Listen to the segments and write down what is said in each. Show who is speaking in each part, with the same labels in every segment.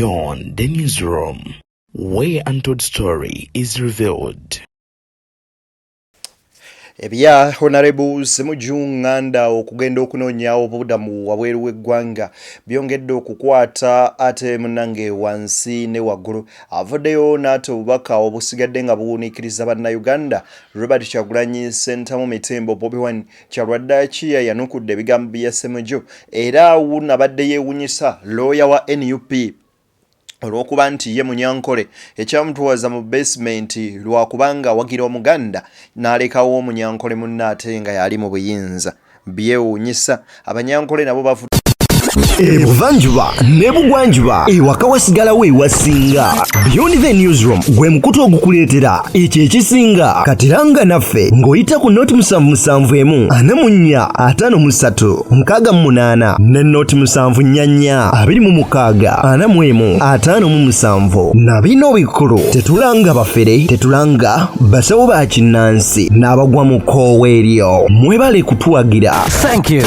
Speaker 1: Beyond the newsroom, where untold story is revealed.
Speaker 2: Ebya Honorables mujunganda okugenda okunoonya obudamu wabweru w'eggwanga byongedde okukwata ate munange wansi ne waggulu avuddeyo n'ate obubaka obusigadde nga buwuniikiriza bannayuganda Robert Kyagulanyi Ssentamu Mitembo Bobi Wine Kyalwaddaaki yanukudde ebigambo bya Ssemujju era abadde yeewunyisa looya wa NUP olw'okuba nti ye Munyankole ekyamutuwaza mu basement lwakubanga wagira omuganda n'alekawo Omunyankole munne ate nga yali mu buyinza byewuunyisa Abanyankole nabo bafu
Speaker 3: Ebuvanjuba ne bugwanjuba ewaka wasigalawo ewasinga. Beyond the newsroom gwe mukutu ogukuleetera ekyo ekisinga katiranga naffe ng'oyita ku noti 771 44 53 ne noti 744 26 45 na bino bikulu tetulanga bafere tetulanga basawo ba kinnansi n'abagwa mu koowa eryo mwebale kutuwagira. Thank you.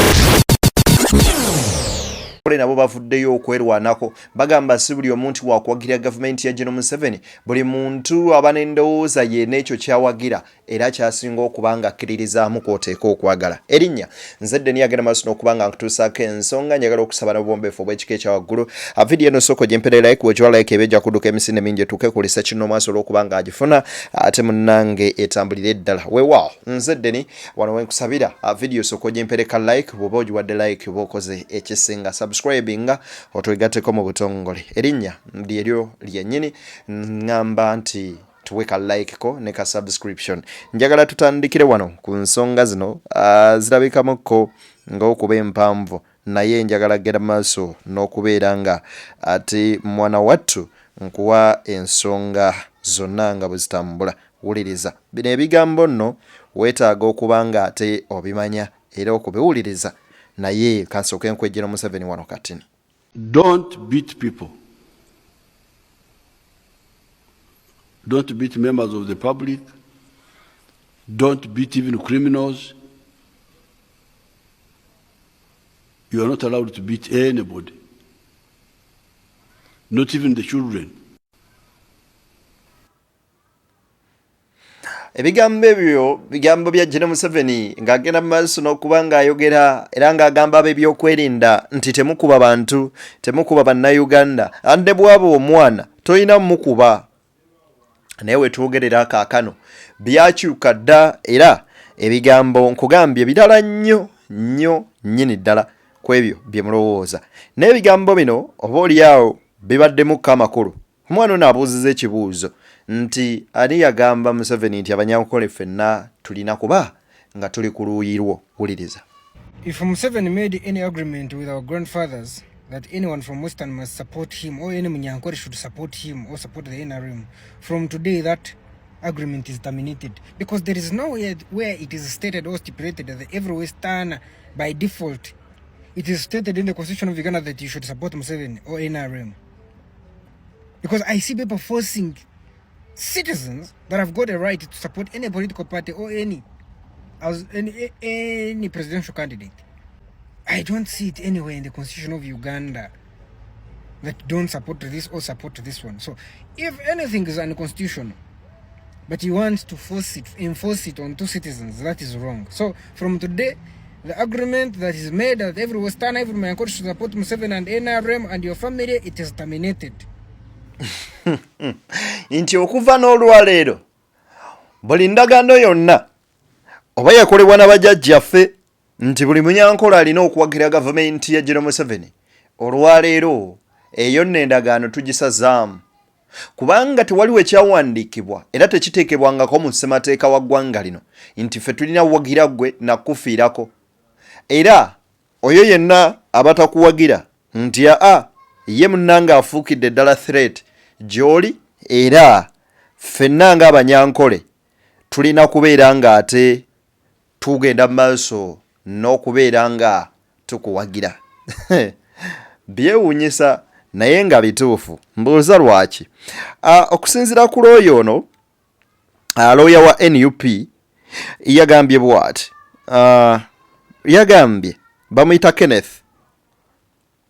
Speaker 2: nabo bavuddeyo okwerwanako bagamba si buli omuntu wakuwagira gavumenti ya General Museveni buli muntu aba n'endowooza ye n'ekyo kyawagira era kyasinga okubanga akkiririzaamu k'oteeka okwagala. Erinnya nze Deni agenda maaso n'okubanga nkutuusaako ensonga njagala okusaba n'obwombeefu obw'ekika ekya waggulu vidiyo eno soko gyempere like bw'ogiwa like ebejja kudduka emisinde mingi etuuke kulisa kino maaso olw'okubanga agifuna ate munnange etambulire ddala weewaawo nze Deni wano wenkusabira vidiyo soko gyempereka like bw'oba ogiwadde like oba okoze ekisinga subscribinga otwegatteko mu butongole. Erinnya lyeryo lyennyini ngamba nti tuweka like ko ne ka subscription. Njagala tutandikire wano ku nsonga zino zirabikamuko ng'okuba empanvu naye njagala gera maaso n'okubeera nga ate mwana wattu nkuwa ensonga zonna nga bwe zitambula. Wuliriza bino ebigambo nno weetaaga okuba nga ate obimanya era okubiwuliriza naye kansooke nkwejjera Museveni wano katini.
Speaker 4: Don't beat people. Don't beat members of the public. Don't beat even criminals. You are not allowed to beat anybody. Not even the children.
Speaker 2: Ebigambo ebyo bigambo bya General Museveni ng'agenda mu maaso n'okuba ng'ayogera era ng'agamba ab'ebyokwerinda nti temukuba bantu temukuba bannayuganda ande bw'aba omwana toyina mukuba. Naye we twogerera kaakano byakyuka dda era ebigambo nkugambye birala nnyo nnyini ddala ku ebyo bye mulowooza. N'ebigambo bino oba oliawo bibaddemukko amakulu. Omwana ono abuuziza ekibuuzo nti ani yagamba Museveni nti Abanyankole ffenna tulina kuba nga tuli ku luuyi lwo. Wuliriza.
Speaker 5: If Museveni made any agreement with our grandfathers that anyone from Western must support him or any Munyankole should support him or support the NRM, from today that agreement is terminated, because there is nowhere where it is stated or stipulated that every Western by default it is stated in the constitution of Uganda that you should support Museveni or NRM. Because I see people forcing citizens that have got a right to support any political party or any presidential candidate. I don't see it anywhere in the constitution of Uganda that don't support this or support this one. So if anything is unconstitutional, but you want to enforce it on two citizens, that is wrong. So from today, the agreement that is made that every Western, every Munyankole should support Museveni and NRM and your family, it is terminated.
Speaker 2: Nti okuva n'olwaleero buli ndagaano yonna oba yakolebwa n'abajjajjaffe nti buli Munyankole alina okuwagira gavumenti ya General Museveni, olwaleero eyo nno endagaano tugisazaamu kubanga tewaliwo ekyawandiikibwa era tekiteekebwangako mu ssemateeka wa ggwanga lino nti ffe tulina wagira ggwe nakufiirako era oyo yenna abatakuwagira nti ye munnanga afuukidde ddala threat gy'oli era ffenna nga Abanyankole tulina kubeera nga ate tugenda mu maaso n'okubeera nga tukuwagira. Byewuunyisa naye nga bituufu. Mbuuza lwaki. Okusinziira ku looya ono looya wa NUP yagambye bw'ati. Yagambye bamuyita Kenneth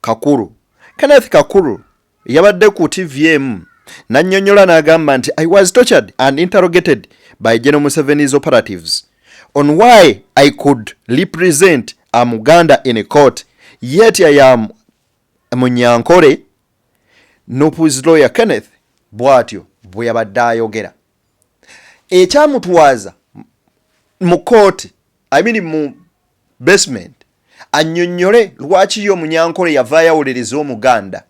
Speaker 2: Kakulu yabadde ku TVM n'annyonnyola n'agamba nti I was tortured and interrogated by General Museveni's operatives on why I could represent a Muganda in a court, yet I am Munyankore. Nopu's lawyer Kenneth bw'atyo bwe yabadde ayogera. Ekyamutwaza mu kooti, mu basement, annyonnyole lwaki yo Munyankore yavaayo awuliriza Omuganda.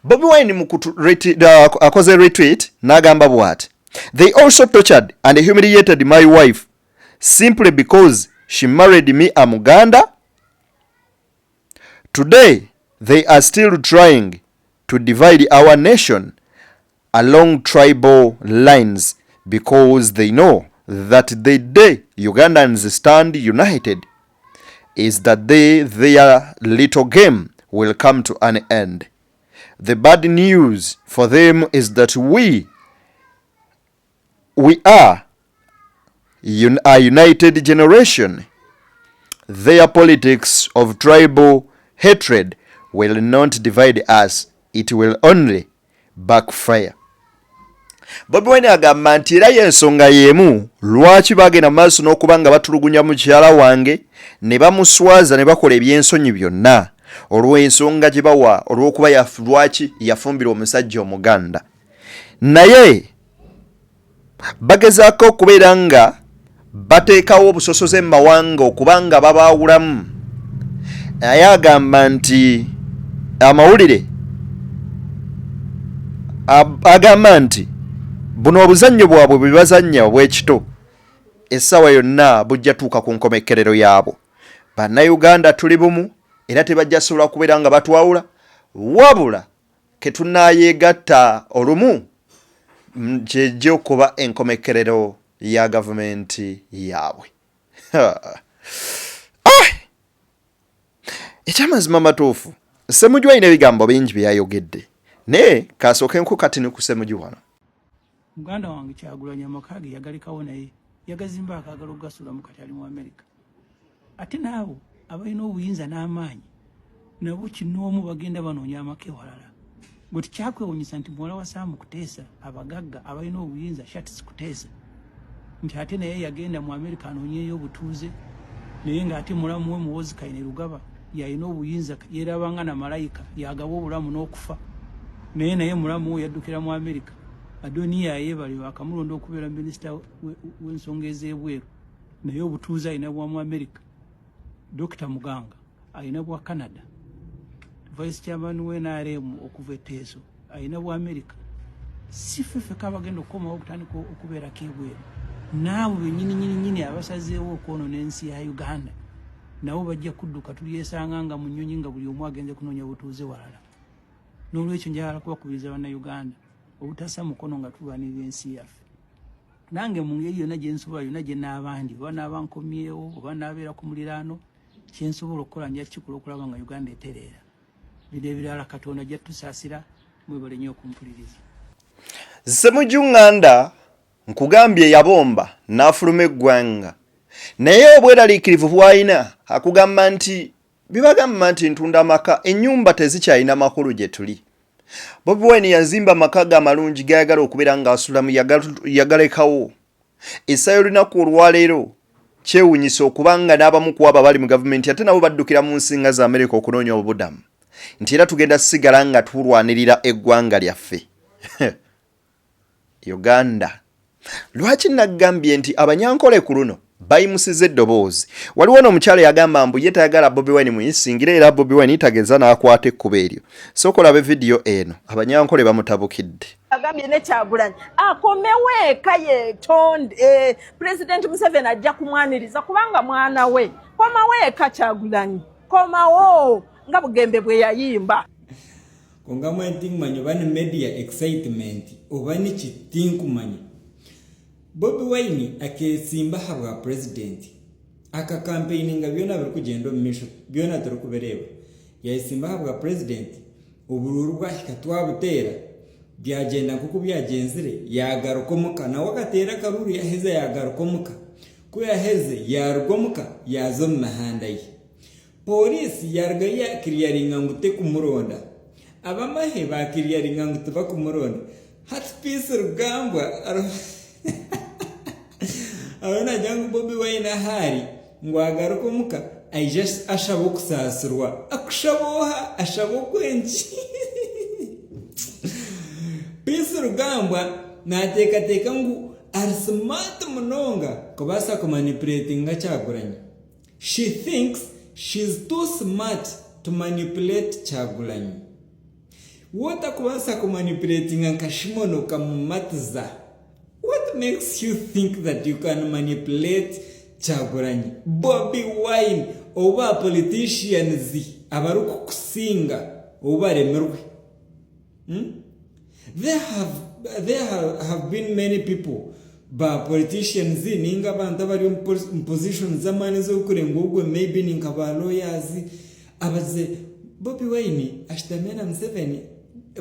Speaker 2: Bobi Wine akoze retweet n'agamba bw'ati: They also tortured and humiliated my wife simply because she married me a Muganda. Today, they are still trying to divide our nation along tribal lines because they know that the day Ugandans stand united is that day their little game will come to an end. The bad news for them is that we are a united generation. Their politics of tribal hatred will not divide us. It will only backfire. Bobi Wine agamba nti era y'ensonga y'emu lwaki bagenda maaso n'okuba nga batulugunya mukyala wange ne bamuswaza ne bakola ebyensonyi byonna olw'ensonga gye bawa olw'okuba lwaki yafumbira omusajja Omuganda. Naye bagezaako okubeera nga bateekawo obusosoze mu mawanga okuba nga babaawulamu. Naye agamba nti amawulire agamba nti buno obuzannyo bwabwe bwe bazannya obw'ekito essaawa yonna bujja tuuka ku nkomekerero yaabwo. Bannayuganda tuli bumu era tebajja sobola kubeera nga batwawula, wabula ke tunaayeegatta olumu gyejja okuba enkomekerero ya gavumenti yaabwe. Ekyamazima matuufu, Ssemujju alina ebigambo bingi bye yayogedde, naye kasooke nkukati ne ku Ssemujju wano.
Speaker 6: Muganda wange Kyagulanyi amaka ge yagalekawo naye yagazimba akaagala okugasula mu kati ali mu Amerika. Ate naawe abalina obuyinza n'amaanyi nabo kinoomu bagenda banoonya amaka ewalala. Gwe tikyakwewuunyisa nti muwala wa Saamu Kuteesa abagagga abalina obuyinza Shatsi Kuteesa nti ate naye yagenda mu Amerika anoonyeeyo obutuuze naye ng'ate mulamu we Muhoozi Kainerugaba yalina obuyinza yeerabanga na malayika yagaba obulamu n'okufa naye mulamu we yaddukira mu Amerika. Adoniya yeebale akamulonda okubeera minisita w'ensonga ez'ebweru naye obutuuze alina bwa mu Amerika. Dr. Muganga alina bwa Canada. Vice Chairman w'NRM okuva Teso alina bwa Amerika. Si ffeffe kabagenda okukomawo okutandika okubeerako ebweru. Naawe bennyini abasazeewo okwonoona ensi ya Uganda nabo bajja kudduka tulyesanga nga mu nnyonyi nga buli omu agenze kunoonya butuuze walala. N'olwekyo njagala kubakubiriza bannayuganda obutassa mukono nga tulwanirira ensi yaffe. Nange mu ngeri yonna gye nsobola yonna gye n'abandi oba n'abankomyewo oba n'abeera ku muliraano kye nsobola okukola nja kikola okulaba nga Uganda etereera. Bino ebirala Katonda ajja tusaasira mwebale nnyo okumpuliriza.
Speaker 2: Ssemujju Nganda nkugambye yabomba n'afuluma eggwanga. Naye obweraliikirivu bw'alina akugamba nti bibagamba nti ntunda amaka ennyumba tezikyalina makulu gye tuli. Bobi Wine yazimba amaka ge amalungi gayagala okubeera ng'asulamu yagalekawo. Essaawa y'olunaku olwaleero kyewuunyisa okubanga n'abamu ku abo bali mu gavumenti ate nabo baddukira mu nsinga za Amerika okunoonya obudamu nti era tugenda sigala nga tulwanirira eggwanga lyaffe. Uganda lwaki nagambye nti Abanyankole ku luno bayimusiza eddoboozi. Waliwo n'omukyala yagamba mbu ye tayagala Bobi Wine muyisingira era Bobi Wine tageza n'akwata ekkubo eryo. Sooka olabe vidiyo eno Abanyankole bamutabukidde.
Speaker 7: Agambye ne Kyagulanyi akomewo eka yeetonde President Museveni ajja kumwaniriza kubanga mwana we. Komawo eka Kyagulanyi, komawo nga Bugembe bwe yayimba.
Speaker 8: Kongamwe ntingmanyi oba ne media excitement oba ne kitinkumanyi. Bobi Wine akesimba habwa president aka campaigning byona biri kugenda omumisho byona turi kubereba yasimba habwa president ubururu bwahika twabutera byagenda kuko byagenzire yagarukomuka na wakatera karuru yaheze yagarukomuka ko yaheze yarukomuka yazo mu mahanda ye polisi yarga ya kiriyaringa ngute kumuronda abamahe ba kiriyaringa ngute bakumuronda hat Peace Rugambwa arona jangu Bobi Wine hari ngwagaruko muka I just ashabokusasirwa akushaboha ashabokwenchi Peace Rugambwa nateka ngu are smart munonga kubasa kumanipulating Kyagulanyi. She thinks she's too smart to manipulate Kyagulanyi. What kubasa kumanipulating Nkashimono kamumatiza? What makes you think that you can manipulate Kyagulanyi? Bobi Wine oba politicians abaruku kusinga oba remerwe. There have been many people ba politicians ninga bantu bari in positions zamani zo kurengogwe maybe ninka ba lawyers abaze Bobi Wine ashtamena Museveni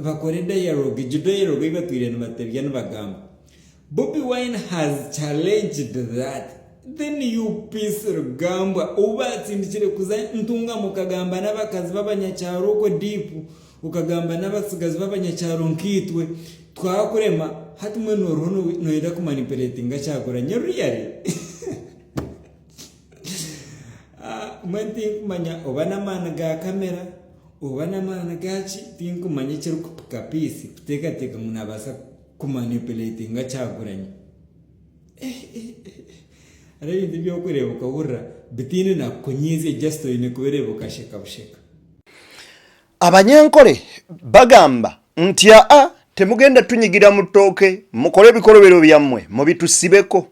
Speaker 8: bakore dialogue judo ibatwire n'abatabya n'abagamba. Bobi Wine has challenged that. Then you Peace Rugambwa ubatsindikire kuza ntunga mukagamba n'abakazi b'abanyacyaro ko deep ukagamba n'abasigazi b'abanyacyaro nkitwe twakurema hatumwe n'uruhu noyida kumanipulatinga Kyagulanyi really mwanti kumanya obana mana ga kamera obana mana gachi tinkumanya kiri kupuka peace kuteka munabasa kumanipulatinga Kyagulanyi ari ndibyo kureba ukahura bitine na kunyize just ine kureba ukasheka busheka.
Speaker 2: Abanyankole bagamba nti temugenda tunyigira mutoke mukole bikolobero byammwe mubitusibeko.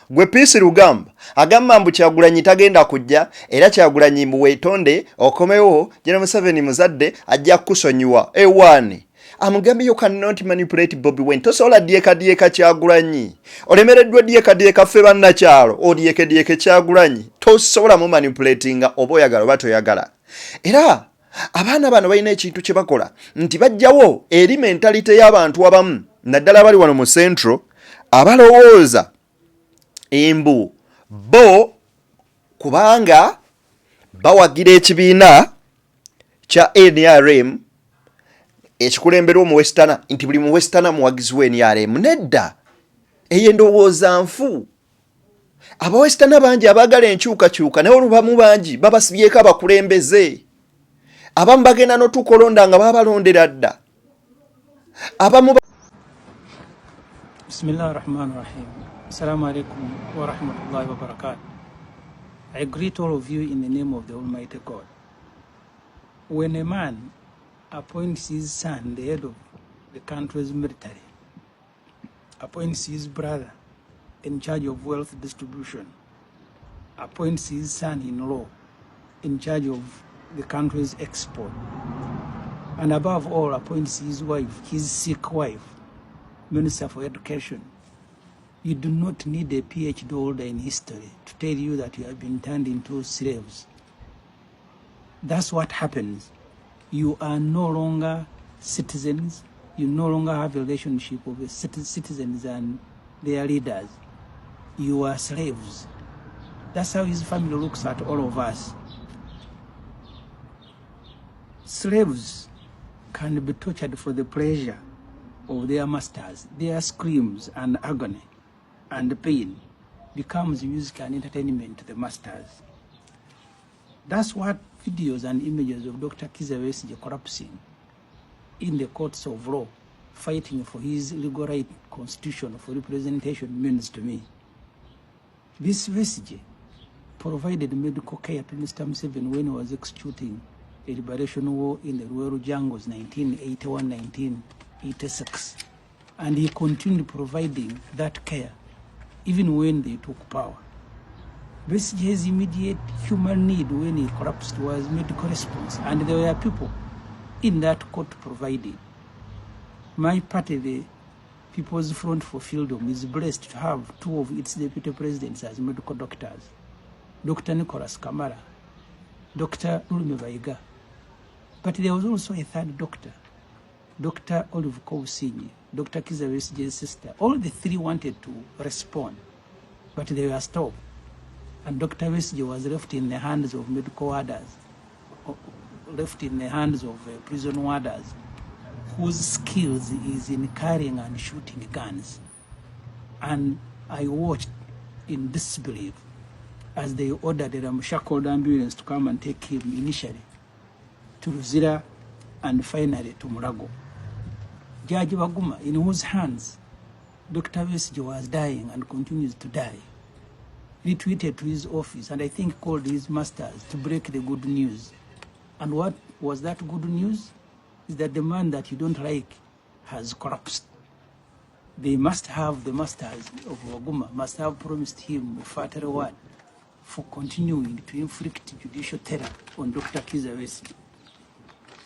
Speaker 2: Gwe Peace Rugambwa agamba mbu Kyagulanyi tagenda kujja era Kyagulanyi muwetonde okomewo General Museveni muzadde ajja kusonyiwa ewani. Amugambi you cannot manipulate Bobi Wine. Tosola dieka Kyagulanyi. Olemereddwa dieka ffe bannakyalo dieke Kyagulanyi. Tosola mu manipulatinga oba oyagala oba toyagala. Era abaana bano balina ekintu kye bakola nti bajjawo eri mentalite y'abantu abamu naddala bali wano mu Central abalowooza embu bo kubanga bawagira ekibiina kya NRM ekikulemberwa mu Western nti buli mu Western muwagizi wa NRM. Nedda eyo endowooza nfu. Aba Western bangi abagala enkyukakyuka naye olubamu bangi babasibyeko abakulembeze abamu bagenda n'otukolonda nga babalondera dda abamu.
Speaker 6: Bismillahirrahmanirrahim. Assalamu alaikum wa rahmatullahi wa barakatuh. I greet all of you in the name of the Almighty God. When a man appoints his son, the head of the country's military, appoints his brother in charge of wealth distribution, appoints his son-in-law in charge of the country's export, and above all appoints his wife, his sick wife, Minister for Education, you do not need a PhD holder in history to tell you that you have been turned into slaves. That's what happens. You are no longer citizens. You no longer have a relationship with the citizens and their leaders. You are slaves. That's how his family looks at all of us. Slaves can be tortured for the pleasure of their masters. Their screams and agony and pain becomes music and entertainment to the masters. That's what videos and images of Dr. Kizza Besigye collapsing in the courts of law, fighting for his legal right constitution for representation means to me. This Besigye provided medical care to Mr. Museveni when he was executing a liberation war in the Rural jungles 1981-1986. And he continued providing that care even when they took power. Besigye's immediate human need when he collapsed was medical response, and there were people in that court provided. My party, the People's Front for Freedom, is blessed to have two of its deputy presidents as medical doctors, Dr. Nicholas Kamara, Dr. Lume Vaiga. But there was also a third doctor, Dr. Olive Kousinyi, Dr. Kizza Besigye's sister. All the three wanted to respond, but they were stopped. And Dr. Besigye was left in the hands of medical warders, left in the hands of prison warders, whose skills is in carrying and shooting guns. And I watched in disbelief as they ordered a ramshackled ambulance to come and take him initially to Luzira and finally to Mulago. Judge Baguma, in whose hands Dr. Besigye was dying and continues to die, retweeted to his office and I think called his masters to break the good news. And what was that good news? Is that the man that you don't like has collapsed. They must have, the masters of Waguma must have promised him a fat reward for continuing to inflict judicial terror on Dr. Kizza Besigye.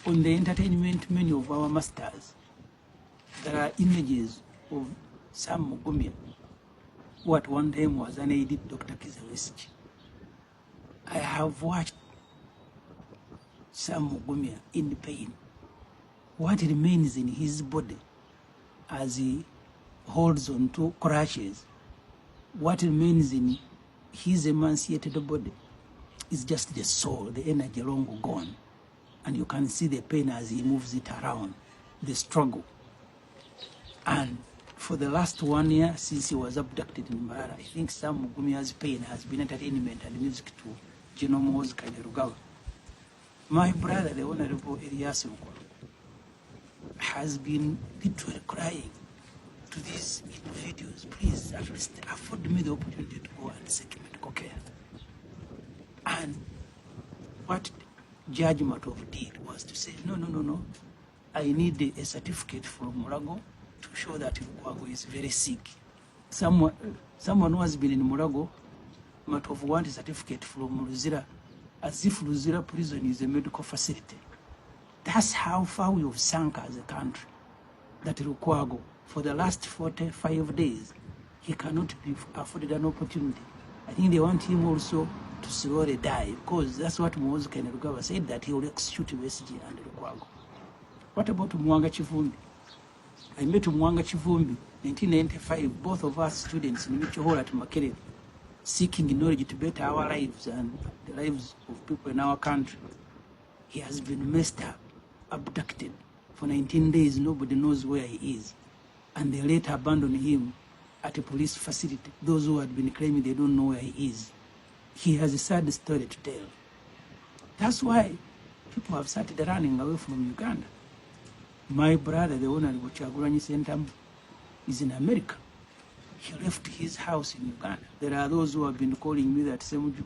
Speaker 6: On the entertainment menu of our masters, there are images of Sam Mugumya, who at one time was an aide to Dr. Kizza Besigye. I have watched Sam Mugumya in pain. What remains in his body as he holds on to crutches, what remains in his emaciated body is just the soul, the energy long gone. And you can see the pain as he moves it around, the struggle. And for the last 1 year since he was abducted in Mbarara, I think Sam Mugumya's pain has been entertainment and music to Genomo's Kainerugawa. My brother, the Honorable Elias Mukolo, has been literally crying to these individuals, please at least afford me the opportunity to go and seek medical care. And what Judge Matov did was to say, no, I need a certificate from Mulago to show that Lukwago is very sick. Someone who has been in Mulago, Matov wants a certificate from Luzira, as if Luzira prison is a medical facility. That's how far we have sunk as a country. That Lukwago, for the last 45 days, he cannot be afforded an opportunity. I think they want him also to slowly die, because that's what Muhoozi Kainerugaba said, that he will execute Besigye and Lukwago. What about Mwanga Chivumbi? I met Mwanga Chivumbi in 1995, both of us students in Micho Hall at Makerere, seeking knowledge to better our lives and the lives of people in our country. He has been messed up, abducted. For 19 days, nobody knows where he is. And they later abandoned him at a police facility. Those who had been claiming they don't know where he is. He has a sad story to tell. That's why people have started running away from Uganda. My brother, the Honorable Kyagulanyi Ssentamu, is in America. He left his house in Uganda. There are those who have been calling me that Semuju,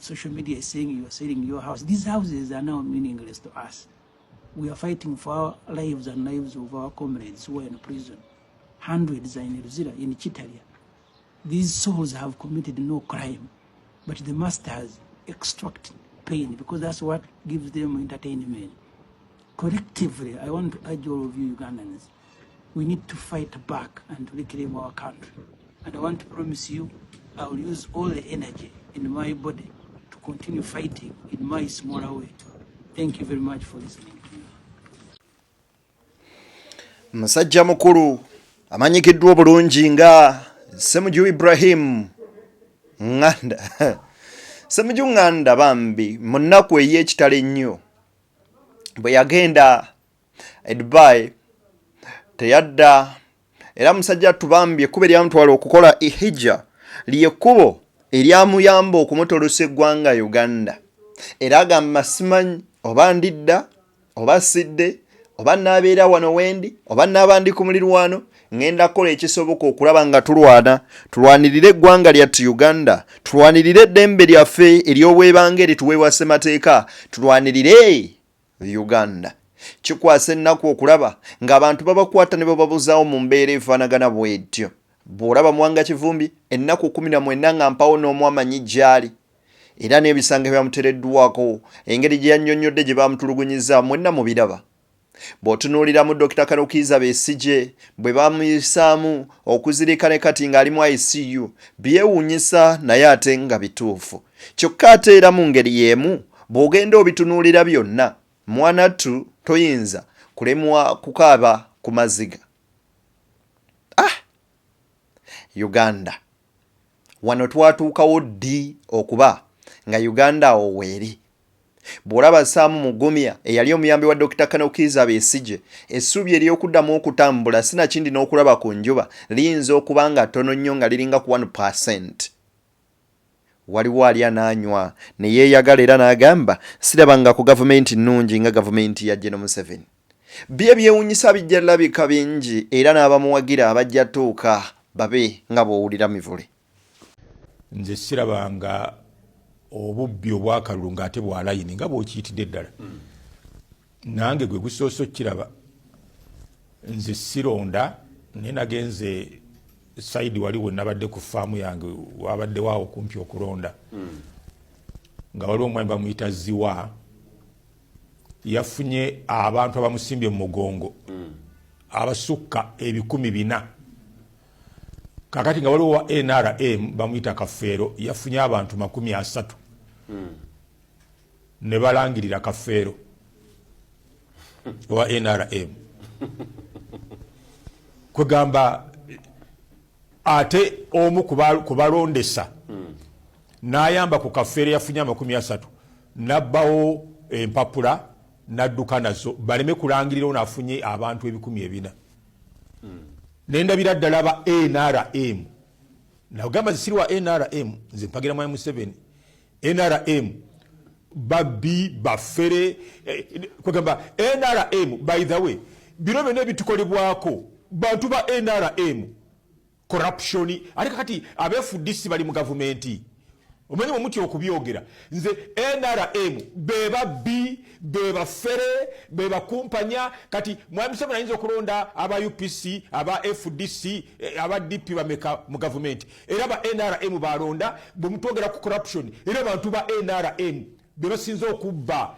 Speaker 6: social media is saying you are selling your house. These houses are now meaningless to us. We are fighting for our lives and lives of our comrades who are in prison. Hundreds are in Luzira, in Chitalia. These souls have committed no crime, but the masters extract pain because that's what gives them entertainment. Collectively, I want to urge all of you Ugandans, we need to fight back and to reclaim our country. And I want to promise you, I will use all the energy in my body to continue fighting in my smaller way. Thank you very much for listening.
Speaker 2: Musajja mukulu amanyikiddwa obulungi nga Ssemuju Ibrahim Nganda. Ssemuju Nganda bambi mu nnaku ey'ekitalo ennyo bwe yagenda e Dubai teyadda era musajja tubambye ekkubo eryamutwala okukola ihijja lyekkubo eryamuyamba okumutolosa eggwanga Uganda. Era agamba simanyi oba ndidda oba sidde oba naabeera wano wendi oba naaba ndi ku mulirwano ngenda kukola ekisoboka okulaba nga tulwanirire eggwanga lyattu Uganda, tulwanirire eddembe lyaffe ery'obwebange erituweebwa ssemateeka, tulwanirire Uganda. Kikwasa ennaku okulaba ng'abantu babakwata ne bababuzaawo mu mbeera efaanagana bw'etyo. Bw'olaba Mwanga Kivumbi ennaku 14 nga mpawo n'omu amanyi gy'ali era n'ebisanga byamutereddwako engeri gye yannyonnyodde gye baamutulugunyiza mwenna mubiraba. Bw'otunuuliramu Dr. Kizza Besigye bwe bamuyisaamu okuzirika ne kati ng'ali mu ICU byewuunyisa naye ate nga bituufu. Kyokka ate era mu ngeri y'emu bw'ogenda obitunuulira byonna mwanattu toyinza kulemwa kukaaba ku maziga. Uganda wano twatuukawo ddi okuba nga Uganda awo weeri. Bw'olaba Sam Mugumya eyali omuyambi wa Dr. Kanokiza Besigye, essuubi ery'okuddamu okutambula sinakindi n'okulaba ku njuba liyinza okuba nga ttono nnyo nga liringa ku 1%. Waliwo ali anaanywa ne yeeyagala era n'agamba sirabanga ku gavumenti nnungi nga gavumenti ya General Museveni. Bye byewuunyisa bijja labika bingi era n'abamuwagira abajja tuuka babe nga bw'owulira Mivule.
Speaker 9: Nze sirabanga obubbi obwakalulu ng'ate bwalayini nga bw'okiyitidde ddala. Nange gwe gusooso kiraba. Nze sironda naye nagenze saidi waliwo nabadde ku faamu yange wabadde waawo kumpi okulonda. Nga waliwo omwami bamuyita Ziwa yafunye abantu abamusimbye mu mugongo abasukka 400. Kakati nga waliwo wa NRM bamuyita Kafeero yafunye abantu 30 ne balangirira Kafeero wa NRM. Kwegamba ate omu kubalondesa n'ayamba ku Kafeero yafunye 30 nabbawo empapula nadduka nazo baleme kulangirira onafunye abantu 400. Nendabira ddala ba NRM nagamba zisiri wa NRM nze mpagira mwa Museveni. NRM babbi bafere kwegamba NRM by the way bino byonna ebitukolebwako bantu ba NRM corruption ate kakati abefudisi bali mu gavumenti omanyi omuti okubyogera nze NRM beba bi beba fere beba kumpanya kati Museveni ayinza okulonda aba UPC aba FDC aba DP bameka mu gavumenti era ba NRM balonda bwe mutogera ku corruption era abantu ba NRM beba sinzo okubba.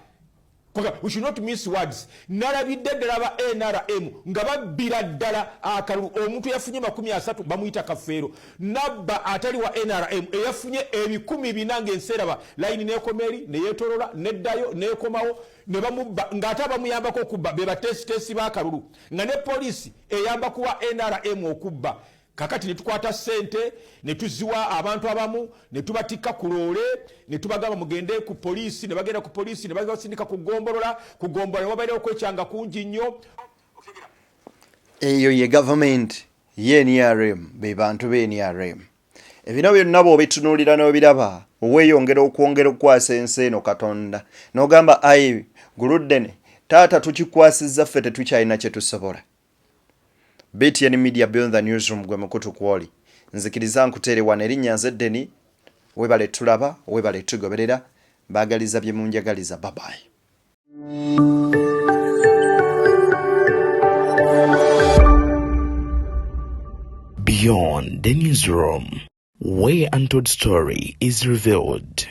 Speaker 9: We should not miss words. Nalabidde ddala ba NRM nga babbira ddala akalulu omuntu yafunye 30 bamuyita Kafeero nabba atali wa NRM eyafunye 400 ng'enseera layini n'ekomeri neyeetolola neddayo n'ekomawo ne bamubba ng'ate abamuyambako okubba be batesitesi b'akalulu nga ne poliisi eyamba kuwa NRM okubba. Kakati netukwata sente netuziwa abantu abamu netubatika ku loole netubagamba mugende ku poliisi ne bagenda ku poliisi ne basindika kugombolola wabaire okwekyanga kungi nnyo.
Speaker 2: Eyo ye government ye NRM be bantu be NRM. Ebino byonna bw'obitunuulira n'obiraba weeyongera okwongera okukwasa ensi eno Katonda n'ogamba ayi guluddene taata tukikwasizza ffe tetukyalina kye tusobola. BTN Media Beyond the Newsroom gwe mukutu kwoli nzikiriza nkutere wana erinnya nze Deni webale tulaba webale tugoberera baagaliza bye munjagaliza. Bye bye.
Speaker 1: Beyond the Newsroom, where untold story is revealed.